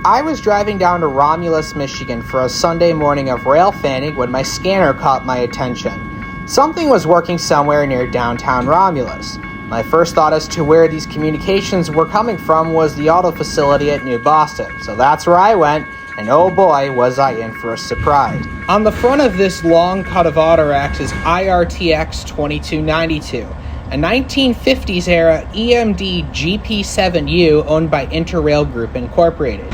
I was driving down to Romulus, Michigan for a Sunday morning of rail fanning when my scanner caught my attention. Something was working somewhere near downtown Romulus. My first thought as to where these communications were coming from was the auto facility at New Boston, so that's where I went, and oh boy, was I in for a surprise. On the front of this long cut of auto racks is IRTX 2292, a 1950s era EMD GP7U owned by Interrail Group Incorporated.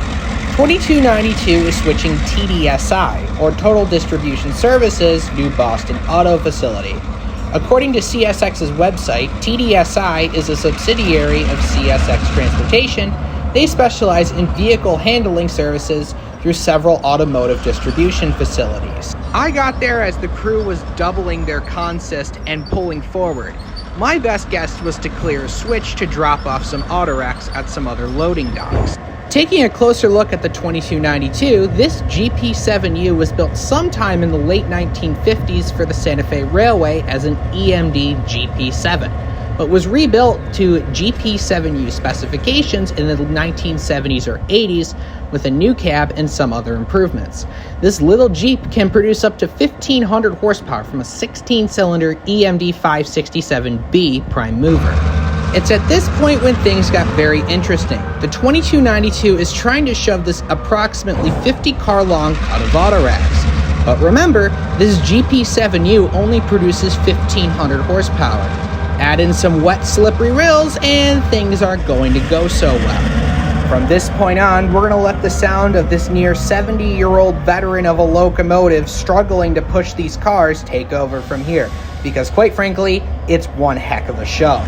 2292 is switching TDSI, or Total Distribution Services, New Boston Auto Facility. According to CSX's website, TDSI is a subsidiary of CSX Transportation. They specialize in vehicle handling services through several automotive distribution facilities. I got there as the crew was doubling their consist and pulling forward. My best guess was to clear a switch to drop off some auto racks at some other loading docks. Taking a closer look at the 2292, this GP7U was built sometime in the late 1950s for the Santa Fe Railway as an EMD GP7, but was rebuilt to GP7U specifications in the 1970s or 80s with a new cab and some other improvements. This little Jeep can produce up to 1,500 horsepower from a 16-cylinder EMD 567B prime mover. It's at this point when things got very interesting. The 2292 is trying to shove this approximately 50-car long cut of auto racks. But remember, this GP7U only produces 1,500 horsepower. Add in some wet, slippery rails, and things aren't going to go so well. From this point on, we're going to let the sound of this near 70-year-old veteran of a locomotive struggling to push these cars take over from here. Because quite frankly, it's one heck of a show.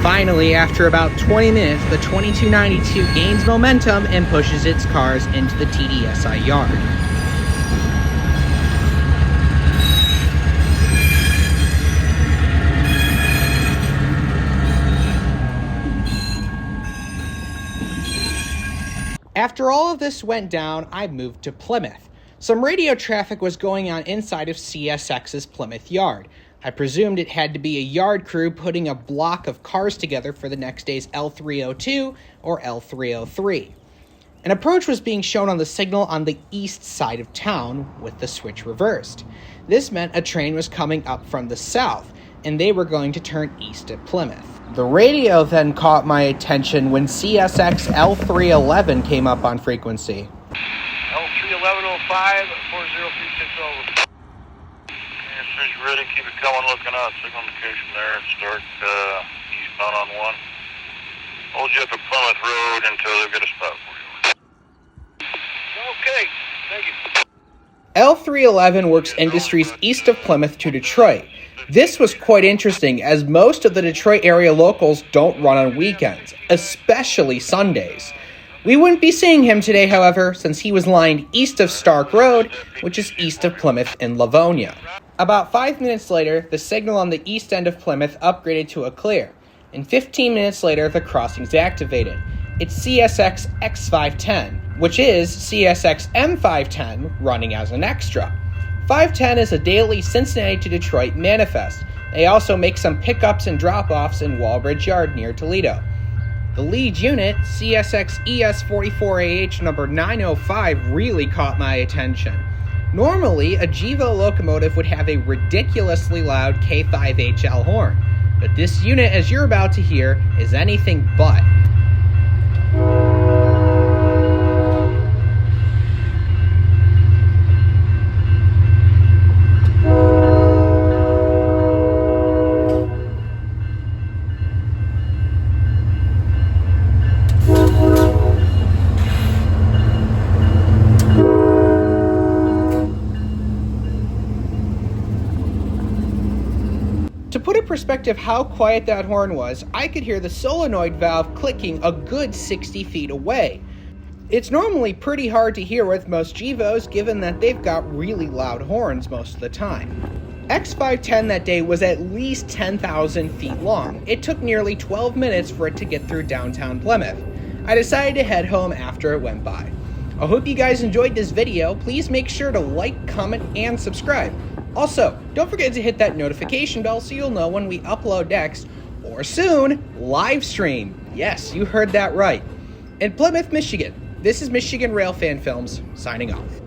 Finally, after about 20 minutes, the 2292 gains momentum and pushes its cars into the TDSI yard. After all of this went down, I moved to Plymouth. Some radio traffic was going on inside of CSX's Plymouth yard. I presumed it had to be a yard crew putting a block of cars together for the next day's L302 or L303. An approach was being shown on the signal on the east side of town with the switch reversed. This meant a train was coming up from the south, and they were going to turn east at Plymouth. The radio then caught my attention when CSX L311 came up on frequency. L31105, 40360 over. As you're ready, keep it coming, looking out. Signal indication there. Start eastbound on 1. Hold you up at Plymouth Road until they get a spot for you. Okay, thank you. L311 works industries east of Plymouth to Detroit. This was quite interesting as most of the Detroit area locals don't run on weekends, especially Sundays. We wouldn't be seeing him today, however, since he was lined east of Stark Road, which is east of Plymouth in Livonia. About 5 minutes later, the signal on the east end of Plymouth upgraded to a clear, and 15 minutes later, the crossing's activated. It's CSX X510, which is CSX M510 running as an extra. 510 is a daily Cincinnati to Detroit manifest. They also make some pickups and drop-offs in Walbridge Yard near Toledo. The lead unit, CSX ES44AH number 905, really caught my attention. Normally, a GEVO locomotive would have a ridiculously loud K5HL horn, but this unit, as you're about to hear, is anything but. To put in perspective how quiet that horn was, I could hear the solenoid valve clicking a good 60 feet away. It's normally pretty hard to hear with most GEVOs, given that they've got really loud horns most of the time. X510 that day was at least 10,000 feet long. It took nearly 12 minutes for it to get through downtown Plymouth. I decided to head home after it went by. I hope you guys enjoyed this video. Please make sure to like, comment, and subscribe. Also, don't forget to hit that notification bell so you'll know when we upload next, or soon, live stream. Yes, you heard that right. In Plymouth, Michigan, this is Michigan Railfan Films, signing off.